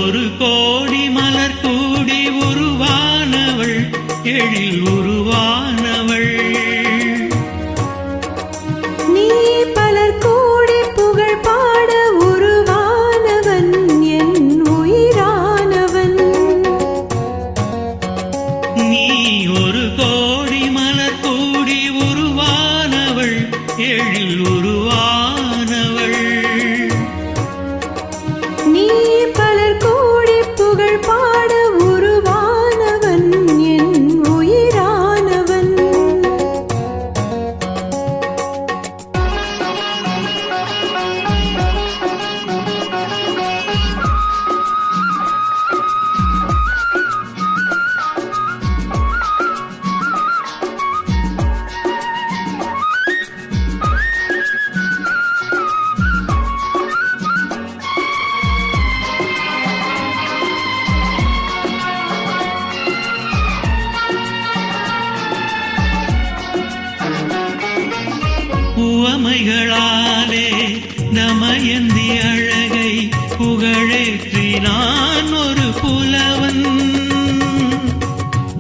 ஒரு கோடி மலர் கூடி உருவானவள், எழில் உருவானவள். நீ பலர் கூடி புகழ் பாட உருவானவன், என் உயிரானவன். நீ ஒரு கோடி மலர் கூடி உருவானவள், எழில் உருவானவள். நீ பலர் கூடி புகழ் பாட உருவானவன், என் உயிரானவன். உவமைகளாலே தமயந்தி அழகை புகழேற்றி நான் ஒரு புலவன்.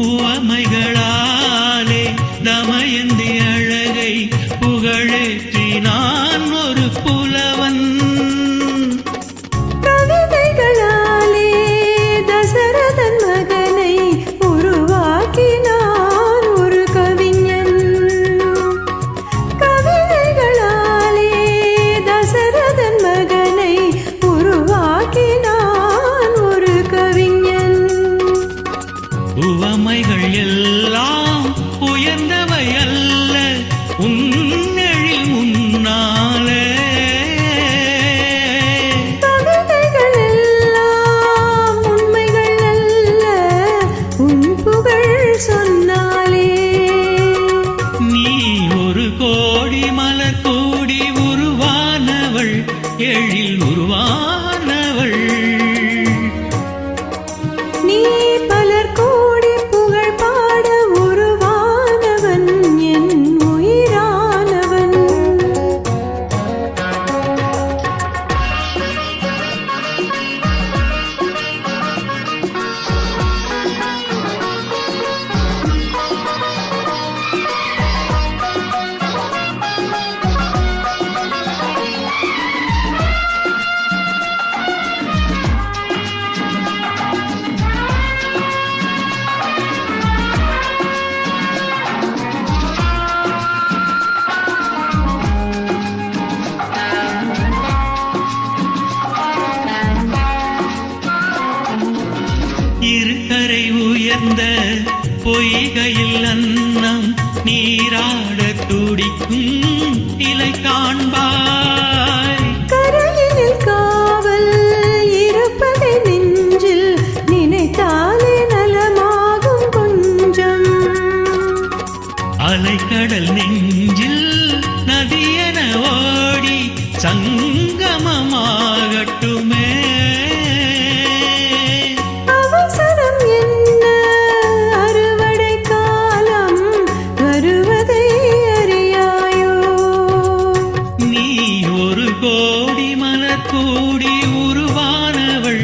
உவமைகளாலே தமயந்தி அழகை புகழேற்றி நான் ஒரு புலவன். கவிதைகளாலே தசரதன் மகனை உருவாக்கினான் ஒரு கவிஞன். கவிதைகளாலே தசரதன் மகனை உருவாக்கினான் ஒரு கவிஞன். உவமைகள் எல்லாம் உயர்ந்தவை அல்ல உன்னெழில் முன்னாலே. கவிதைகள் எல்லாம் உண்மைகள் அல்ல உன் புகழ் சொன்னாலே. நீ ஒரு கோடி மலர் கூடி உருவானவள், எழில் உருவானவள். நீ பலர் கூடி புகழ் பாட உருவானவன், என் உயிரானவன். இருக்கரை உயர்ந்த பொய்கையில் அன்னம் நீராட துடிக்கும் இலை காண்பாய். கரையினில் காவல் இருப்பதை நெஞ்சில் நினைத்தாலே நலமாகும் கொஞ்சம். அலைக்கடல் நெஞ்சில் நதியென ஓடி சங்கமமாகட்டுமே. அவசரம் என்ன அறுவடை காலம் வருவதை அறியாயோ. நீ ஒரு கோடி மலர் கூடி உருவானவள்,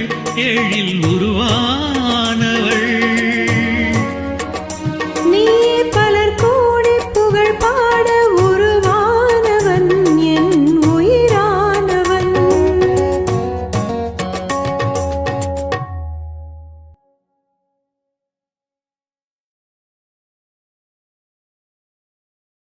எழில் உருவானவள்.